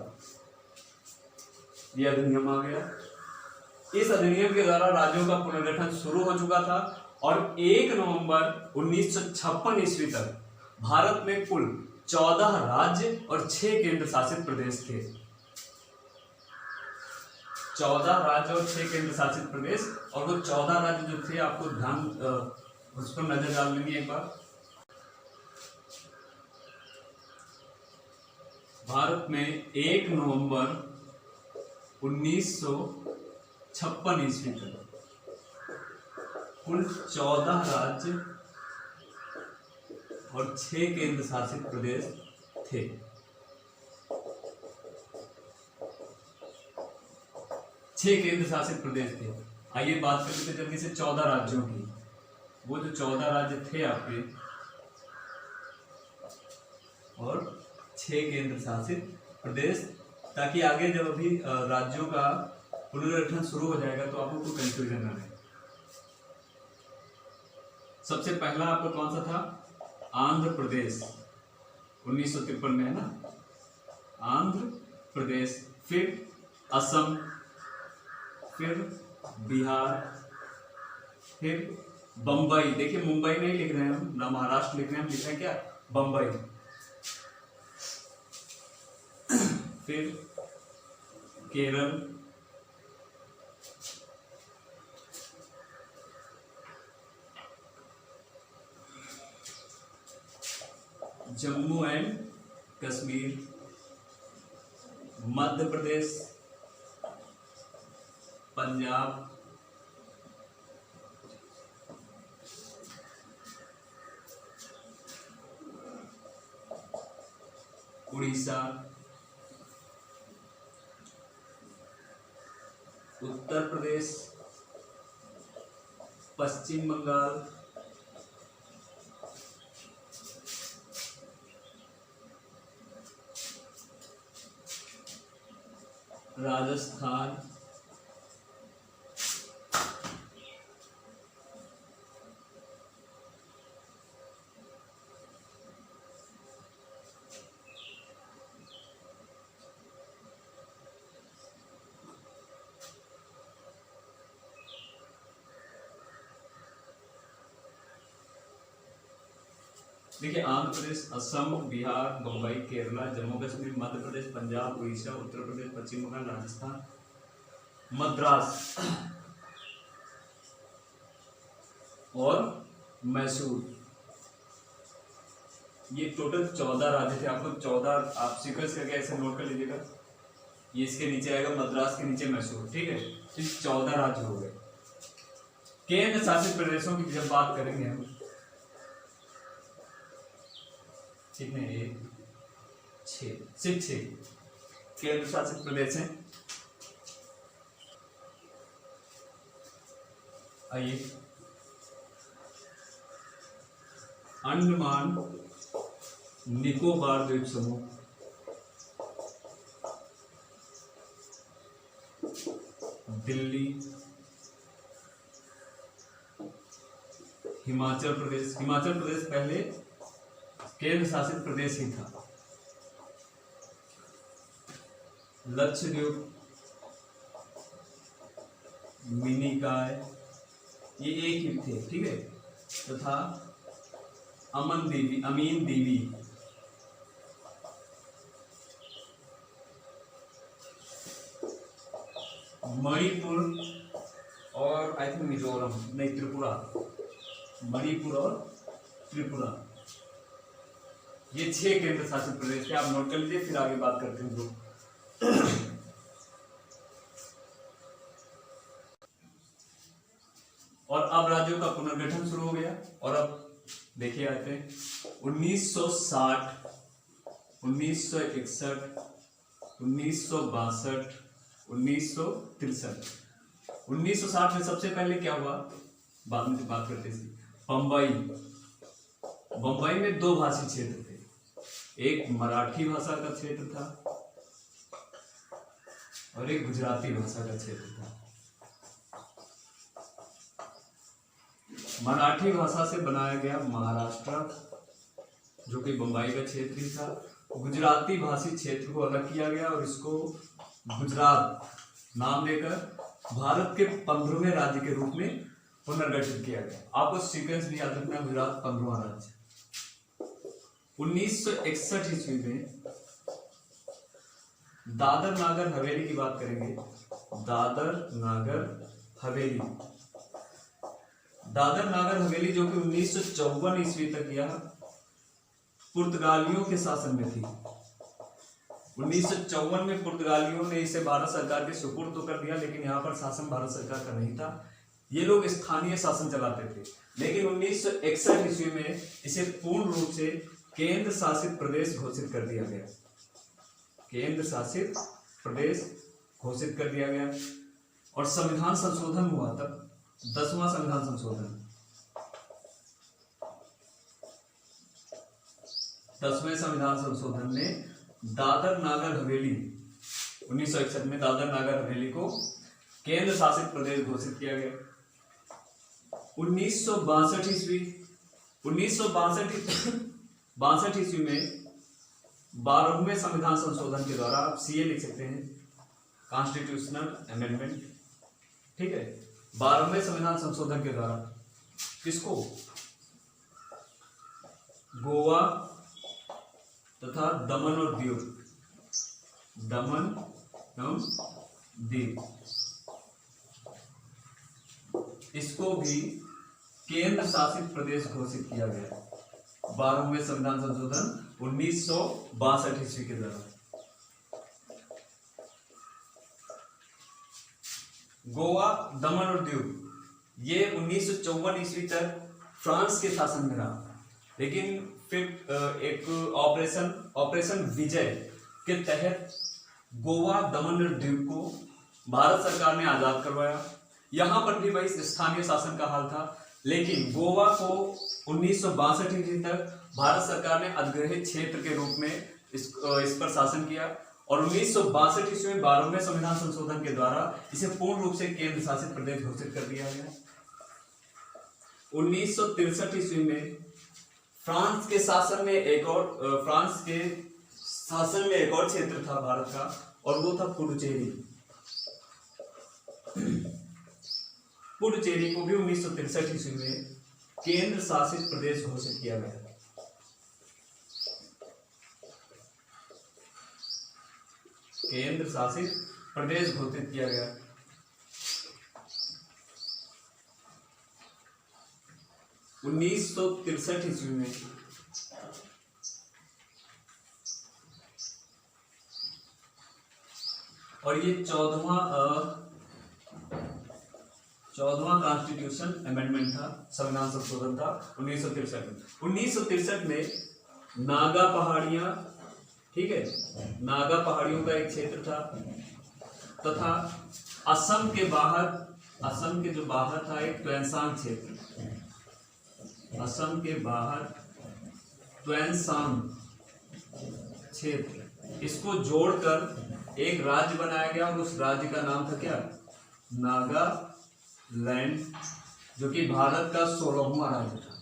यह अधिनियम आ गया। इस अधिनियम के द्वारा राज्यों का पुनर्गठन शुरू हो चुका था, और 1 नवंबर 1956 ईस्वी तक भारत में कुल 14 राज्य और 6 केंद्र शासित प्रदेश थे। 14 राज्य और 6 केंद्र शासित प्रदेश। और वो 14 राज्य जो थे, आपको ध्यान उस पर नजर डाल लेंगे एक बार। भारत में 1 नवंबर 1956 ईस्वी तक कुल 14 राज्य और 6 केंद्र शासित प्रदेश थे। 6 केंद्र शासित प्रदेश थे। आइए बात कर लेते जल्दी से 14 राज्यों की। वो जो 14 राज्य थे आपके और 6 केंद्र शासित प्रदेश, ताकि आगे जब अभी राज्यों का पुनर्गठन शुरू हो जाएगा तो आपको कोई कंफ्यूजन ना रहे। सबसे पहला आपका कौन सा था? आंध्र प्रदेश। 1953 में, है ना। आंध्र प्रदेश, फिर असम, फिर बिहार, फिर बम्बई। देखिए मुंबई नहीं लिख रहे हैं हम, ना महाराष्ट्र लिख रहे हैं, हम लिख रहे हैं क्या, बम्बई। फिर केरल, जम्मू एंड कश्मीर, मध्य प्रदेश, पंजाब, उड़ीसा, उत्तर प्रदेश, पश्चिम बंगाल, राजस्थान, देखिए आंध्र प्रदेश, असम, बिहार, बम्बई, केरला, जम्मू कश्मीर, मध्य प्रदेश, पंजाब, उड़ीसा, उत्तर प्रदेश, पश्चिम बंगाल, राजस्थान, मद्रास और मैसूर। ये टोटल 14 राज्य थे। आपको 14 आप सीक्वेंस करके ऐसे नोट कर लीजिएगा। ये इसके नीचे आएगा मद्रास, के नीचे मैसूर, ठीक है। तो 14 राज्य हो गए। केंद्र शासित प्रदेशों की जब बात करेंगे हम, कितने, 1, 6, सिर्फ 6 केंद्र शासित प्रदेश हैं। आइए, अंडमान निकोबार द्वीप समूह, दिल्ली, हिमाचल प्रदेश। हिमाचल प्रदेश पहले केंद्र शासित प्रदेश ही था। लक्षद्वीप, मिनिकॉय, ये एक ही थे, ठीक है। तथा अमीन दीवी, मणिपुर और आई थिंक मिजोरम, नहीं त्रिपुरा, मणिपुर और त्रिपुरा, ये 6 केंद्र शासित प्रदेश थे। आप नोट कर लीजिए, फिर आगे बात करते हैं। और अब राज्यों का पुनर्गठन शुरू हो गया। और अब देखिए आते हैं 1960, 1961, 1962, 1963। 1960 में सबसे पहले क्या हुआ, बाद में बात करते हैं। बम्बई में 2 भाषी क्षेत्र थे। एक मराठी भाषा का क्षेत्र था और एक गुजराती भाषा का क्षेत्र था। मराठी भाषा से बनाया गया महाराष्ट्र, जो कि बम्बई का क्षेत्र ही था। गुजराती भाषी क्षेत्र को अलग किया गया और इसको गुजरात नाम देकर भारत के 15वें राज्य के रूप में पुनर्गठित किया गया। आपको सीक्वेंस भी याद रखना, गुजरात 15वां राज्य। 1961 ईस्वी में दादर नागर हवेली की बात करेंगे। दादर नागर हवेली, दादर नागर हवेली जो कि 1954 ईस्वी तक यह पुर्तगालियों के शासन में थी। 1954 में पुर्तगालियों ने इसे भारत सरकार के सुपुर्द तो कर दिया, लेकिन यहाँ पर शासन भारत सरकार का नहीं था। ये लोग स्थानीय शासन चलाते थे। लेकिन 1961 ईस्वी में इसे पूर्ण रूप से केंद्र शासित प्रदेश घोषित कर दिया गया। केंद्र शासित प्रदेश घोषित कर दिया गया और संविधान संशोधन हुआ तब, 10वां संविधान संशोधन। 10वें संविधान संशोधन ने दादर नागर हवेली 1961 में दादर नागर हवेली को केंद्र शासित प्रदेश घोषित किया गया। 1962 ईस्वी में 12वें संविधान संशोधन के द्वारा, आप सीए लिख सकते हैं, कॉन्स्टिट्यूशनल अमेंडमेंट, ठीक है, 12वें संविधान संशोधन के द्वारा किसको, गोवा तथा दमन और दीव, दमन एवं दीव, इसको भी केंद्र शासित प्रदेश घोषित किया गया 12वें संविधान संशोधन 1962 ईस्वी के द्वारा। गोवा, दमन और दीव ये 1954 ईस्वी तक फ्रांस के शासन में रहा, लेकिन फिर एक ऑपरेशन विजय के तहत गोवा, दमन और दीव को भारत सरकार ने आजाद करवाया। यहाँ पर भी वही स्थानीय शासन का हाल था, लेकिन गोवा को 1962 ईस्वी तक भारत सरकार ने अधिग्रहित क्षेत्र के रूप में इस पर शासन किया, और 1962 ईस्वी में 12वें संविधान संशोधन के द्वारा इसे पूर्ण रूप से केंद्र शासित प्रदेश घोषित कर दिया गया। 1963 ईस्वी में फ्रांस के शासन में एक और क्षेत्र था भारत का, और वो था पुडुचेरी। पुडुचेरी को भी 1963 ईस्वी में केंद्र शासित प्रदेश घोषित किया गया। केंद्र शासित प्रदेश घोषित किया गया। उन्नीस सौ 63 ईस्वी में और ये 14वां कॉन्स्टिट्यूशन अमेंडमेंट था, संविधान संशोधन था 1963 में। 1963 में नागा पहाड़ियां, ठीक है, नागा पहाड़ियों का एक क्षेत्र था, तथा असम के जो बाहर था एक त्वेंसांग क्षेत्र, असम के बाहर त्वेंसांग क्षेत्र, इसको जोड़कर एक राज्य बनाया गया, और उस राज्य का नाम था क्या, नागालैंड, जो कि भारत का 16वां राज्य था।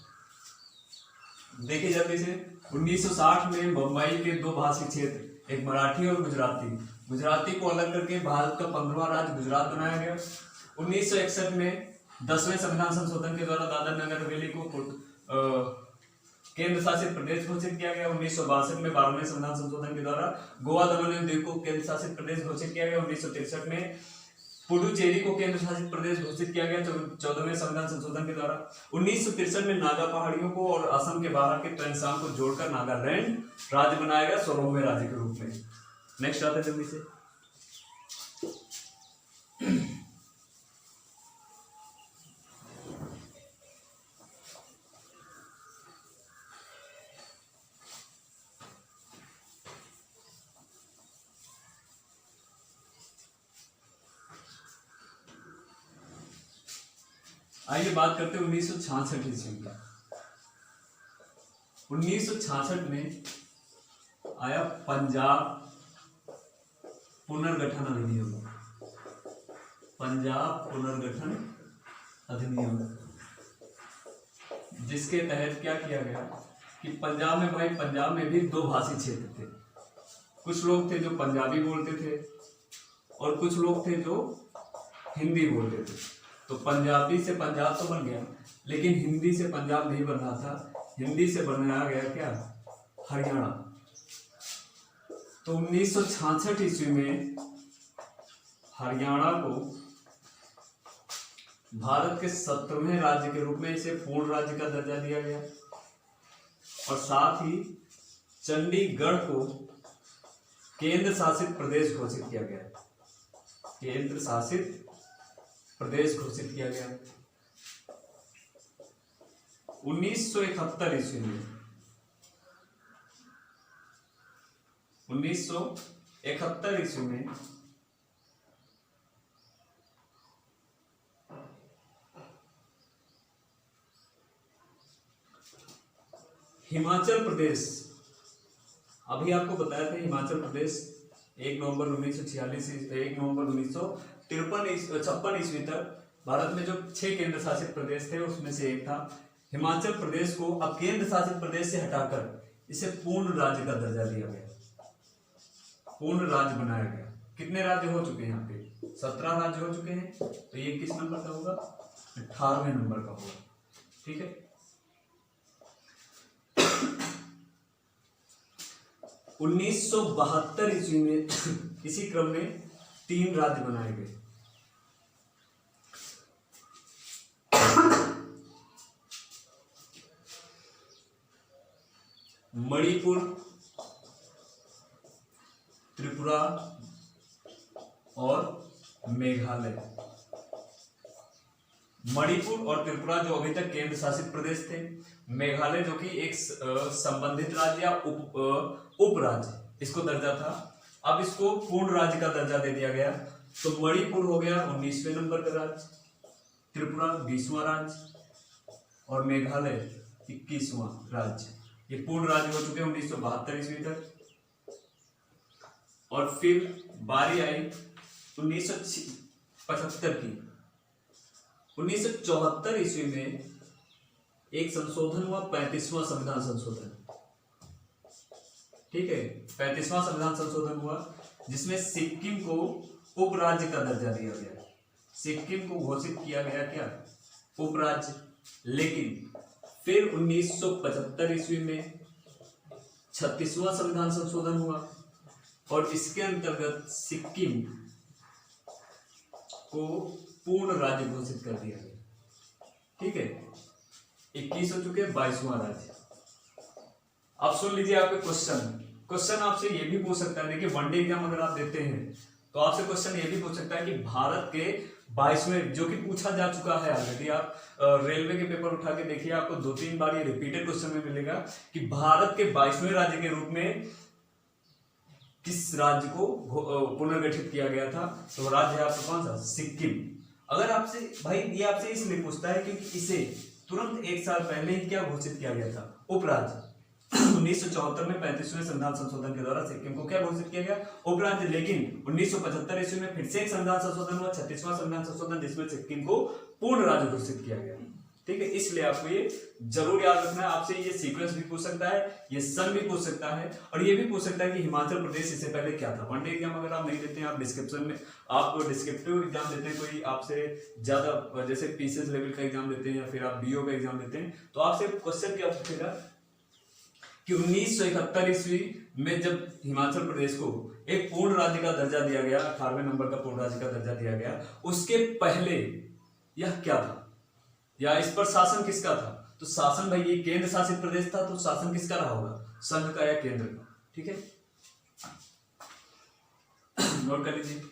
देखिए जल्दी से, 1960 में मुंबई के दो भाषी क्षेत्र, एक मराठी और गुजराती को अलग करके भारत का 15वां राज्य गुजरात बनाया गया। 1961 में 10वें संविधान संशोधन के द्वारा दादर नगर हवेली को केंद्र शासित प्रदेश घोषित किया गया। 1962 में 12वें संविधान संशोधन के द्वारा गोवा, दमन और दीव को केंद्र शासित प्रदेश घोषित किया गया। 1963 में पुडुचेरी को केंद्र शासित प्रदेश घोषित किया गया 14वें संविधान संशोधन के द्वारा। 1963 में नागा पहाड़ियों को और असम के बाहर के त्वेंसांग को जोड़कर नागालैंड राज्य बनाया गया 16वें राज्य के रूप में। नेक्स्ट आते हैं जल्दी से। आइए बात करते हैं 1966 ईस्वी की। 1966 में आया पंजाब पुनर्गठन अधिनियम, पंजाब पुनर्गठन अधिनियम, जिसके तहत क्या किया गया कि पंजाब में भी दो भाषी क्षेत्र थे। कुछ लोग थे जो पंजाबी बोलते थे और कुछ लोग थे जो हिंदी बोलते थे। तो पंजाबी से पंजाब तो बन गया, लेकिन हिंदी से पंजाब नहीं बन रहा था, हिंदी से बनाया गया क्या, हरियाणा। तो 1966 ईस्वी में हरियाणा को भारत के 17वें राज्य के रूप में इसे पूर्ण राज्य का दर्जा दिया गया, और साथ ही चंडीगढ़ को केंद्र शासित प्रदेश घोषित किया गया, केंद्र शासित प्रदेश घोषित किया गया। 1971 ईस्वी में 1971 ईस्वी में हिमाचल प्रदेश, अभी आपको बताया था हिमाचल प्रदेश 1 नवंबर 1946 1 नवंबर 1956 ईस्वी तक भारत में जो 6 केंद्र शासित प्रदेश थे उसमें से एक था। हिमाचल प्रदेश को अब केंद्र शासित प्रदेश से हटाकर इसे पूर्ण राज्य का दर्जा दिया गया। पूर्ण राज्य बनाया गया। कितने राज्य हो चुके हैं यहाँ पे? 17 राज्य हो चुके हैं। तो ये किस नंबर का होगा? 18वें नंबर का होगा। ठीक है। 1972 ईस्वी में इसी क्रम में 3 राज्य बनाए गए। मणिपुर, त्रिपुरा और मेघालय। मणिपुर और त्रिपुरा जो अभी तक केंद्र शासित प्रदेश थे, मेघालय जो कि एक संबंधित राज्य या उप राज्य इसको दर्जा था, अब इसको पूर्ण राज्य का दर्जा दे दिया गया। तो मणिपुर हो गया 19वें नंबर का राज्य, त्रिपुरा 20वां राज्य और मेघालय 21वां राज्य। ये पूर्ण राज्य हो चुके हैं 1972 ईस्वी तक। और फिर बारी आई 1975 की। 1974 ईस्वी में एक संशोधन हुआ, 35वां संविधान संशोधन। ठीक है, 35वां संविधान संशोधन हुआ जिसमें सिक्किम को उपराज्य का दर्जा दिया गया। सिक्किम को घोषित किया गया क्या? उपराज्य। लेकिन फिर 1975 ईस्वी में 36वां संविधान संशोधन हुआ और इसके अंतर्गत सिक्किम को पूर्ण राज्य घोषित कर दिया गया। ठीक है, 21 हो चुके, 22वां राज्य। अब सुन लीजिए आपके क्वेश्चन आपसे ये भी पूछ सकता है, देखिए वनडे एग्जाम अगर आप देते हैं तो आपसे क्वेश्चन ये भी पूछ सकता है कि भारत के 22वें, जो कि पूछा जा चुका है ऑलरेडी, आप रेलवे के पेपर उठा के देखिए, आपको 2-3 बार ये रिपीटेड क्वेश्चन में मिलेगा कि भारत के 22वें राज्य के रूप में किस राज्य को पुनर्गठित किया गया था? तो राज्य है आपका कौन सा? सिक्किम। अगर आपसे भाई ये आपसे इसलिए पूछता है क्योंकि इसे तुरंत 1 साल पहले ही क्या घोषित किया गया था? उपराज्य। 1974 में 35वें संविधान संशोधन के द्वारा सिक्किम को क्या घोषित किया गया? उपराज्य। लेकिन 1975 ईस्वी में फिर से एक संविधान संशोधन हुआ, 36वां संविधान संशोधन, जिसमें सिक्किम को पूर्ण राज्य घोषित किया गया। ठीक है, इसलिए आपको ये जरूर याद रखना है। आपसे ये सीक्वेंस भी पूछ सकता है, ये सन भी पूछ सकता है और ये भी पूछ सकता है कि हिमाचल प्रदेश इससे पहले क्या था। वनडे एग्जाम अगर आप नहीं देते हैं, आप डिस्क्रिप्शन में आप डिस्क्रिप्टिव एग्जाम देते हैं, कोई आपसे ज्यादा जैसे पीसीएस लेवल का एग्जाम देते हैं या फिर आप बीओ का एग्जाम देते हैं, तो आपसे क्वेश्चन क्या पूछेगा कि 1971 ईस्वी में जब हिमाचल प्रदेश को एक पूर्ण राज्य का दर्जा दिया गया, 18वें नंबर का पूर्ण राज्य का दर्जा दिया गया, उसके पहले यह क्या था या इस पर शासन किसका था? तो शासन भाई ये केंद्र शासित प्रदेश था, तो शासन किसका रहा होगा? संघ का या केंद्र का। ठीक है, नोट कर लीजिए।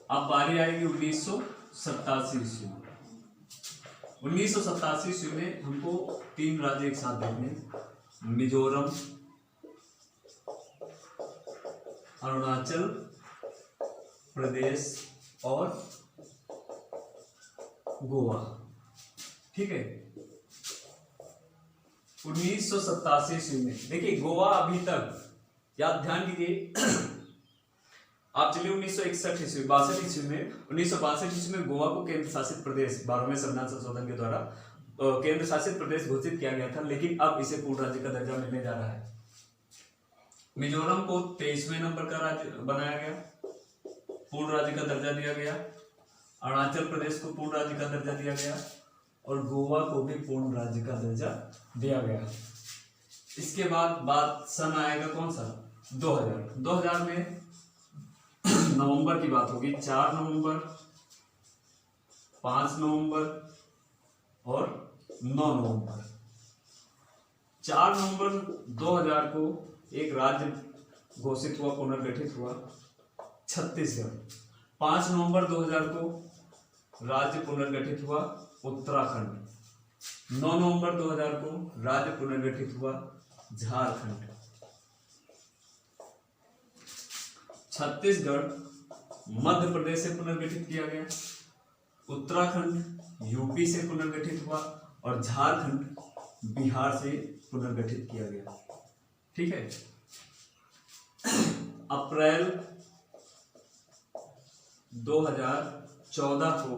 अब बारी आएगी 1987 ईस्वी में। 1987 ईस्वी में हमको 3 राज्य एक साथ देखने, मिजोरम, अरुणाचल प्रदेश और गोवा। ठीक है, 1987 ईस्वी में देखिए गोवा अभी तक, याद ध्यान दीजिए आप चलिए 1961 ईस्वी 62 ईस्वी में 1962 ईस्वी में गोवा को केंद्र शासित प्रदेश 12वें संविधान संशोधन के द्वारा केंद्र शासित प्रदेश घोषित किया गया था, लेकिन अब इसे पूर्ण राज्य का दर्जा मिलने जा रहा है। मिजोरम को 23वें नंबर का राज्य बनाया गया, पूर्ण राज्य का दर्जा दिया गया। अरुणाचल प्रदेश को पूर्ण राज्य का दर्जा दिया गया और गोवा को भी पूर्ण राज्य का दर्जा दिया गया। इसके बाद सन आएगा कौन सा? 2000 में नवंबर की बात होगी, 4 नवंबर, 5 नवंबर और 9 नवंबर। 4 नवंबर 2000 को एक राज्य घोषित हुआ, पुनर्गठित हुआ, छत्तीसगढ़। 5 नवंबर 2000 को राज्य पुनर्गठित हुआ, उत्तराखंड। 9 नवंबर 2000 को राज्य पुनर्गठित हुआ, झारखंड। छत्तीसगढ़ मध्य प्रदेश से पुनर्गठित किया गया, उत्तराखंड यूपी से पुनर्गठित हुआ और झारखंड बिहार से पुनर्गठित किया गया। ठीक है। अप्रैल 2014 को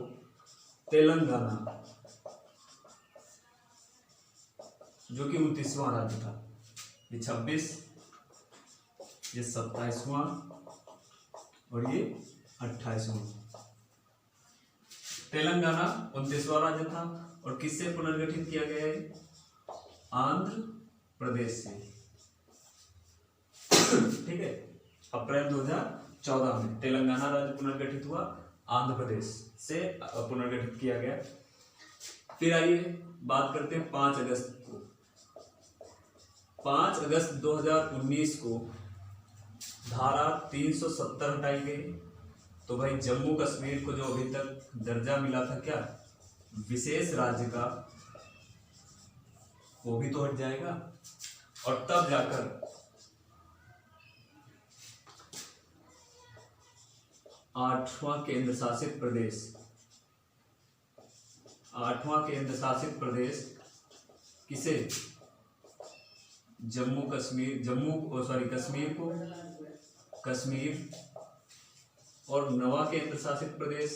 तेलंगाना, जो कि 29वां राज्य था, ये 26, ये 27वां और ये 28वां। तेलंगाना 29वां राज्य था और किससे पुनर्गठित किया गया है? आंध्र प्रदेश से। ठीक है, अप्रैल 2014 में तेलंगाना राज्य पुनर्गठित हुआ, आंध्र प्रदेश से पुनर्गठित किया गया। फिर आइए बात करते हैं 5 अगस्त को। 5 अगस्त 2019 को धारा 370 हटाई गई। तो भाई जम्मू कश्मीर को जो अभी तक दर्जा मिला था क्या, विशेष राज्य का, वो भी तो हट जाएगा। और तब जाकर 8वां केंद्र शासित प्रदेश, 8वां केंद्र शासित प्रदेश किसे? कश्मीर को, कश्मीर। और 9वां केंद्र शासित प्रदेश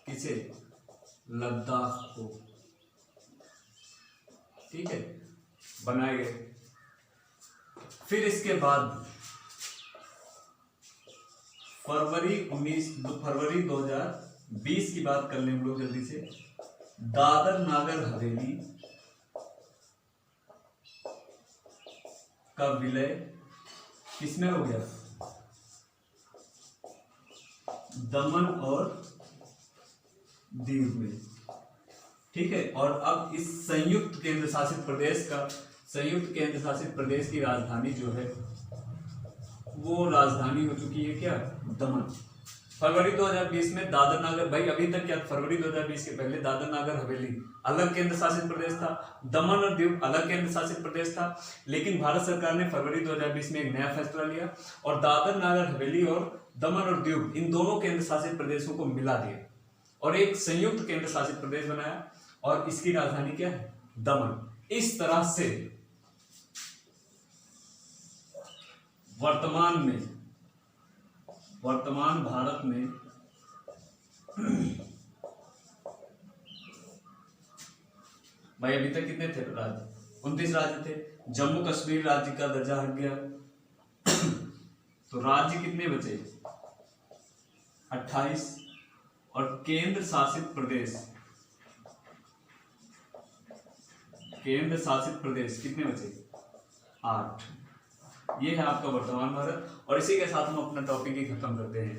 किसे? लद्दाख को। ठीक है, बनाए गए। फिर इसके बाद फरवरी 2020 की बात कर लें हम लोग जल्दी से। दादर नागर हवेली का विलय किसमें हो गया? दमन और दीव में। ठीक है, और अब इस संयुक्त केंद्र शासित प्रदेश की राजधानी जो है, वो राजधानी हो चुकी है क्या? दमन। फरवरी 2020 में दादर नागर, भाई अभी तक क्या, फरवरी 2020 के पहले दादर नागर हवेली अलग केंद्र शासित प्रदेश था, दमन और दीव अलग केंद्र शासित प्रदेश था। लेकिन भारत सरकार ने फरवरी 2020 में एक नया फैसला लिया और दादर नागर हवेली और दमन और दीव, इन दोनों केंद्र शासित प्रदेशों को मिला दिया और एक संयुक्त केंद्र शासित प्रदेश बनाया और इसकी राजधानी क्या है? दमन। इस तरह से वर्तमान भारत में भाई अभी तक कितने थे राज्य? 29 राज्य थे। जम्मू कश्मीर राज्य का दर्जा हट गया तो राज्य कितने बचे? 28। और केंद्र शासित प्रदेश कितने बचे? 8। ये है आपका वर्तमान भारत। और इसी के साथ हम अपना टॉपिक ही खत्म करते हैं।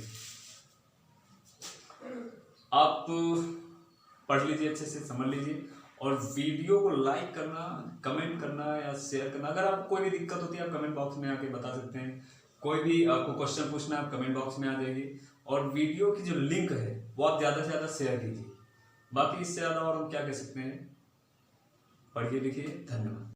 आप पढ़ लीजिए, अच्छे से समझ लीजिए और वीडियो को लाइक करना, कमेंट करना या शेयर करना। अगर आपको कोई भी दिक्कत होती है आप कमेंट बॉक्स में आके बता सकते हैं। कोई भी आपको क्वेश्चन पूछना है आप कमेंट बॉक्स में आ जाइए। और वीडियो की जो लिंक है वो आप ज़्यादा से ज़्यादा शेयर कीजिए। बाकी इससे ज़्यादा और हम क्या कह सकते हैं? पढ़िए लिखिए। धन्यवाद।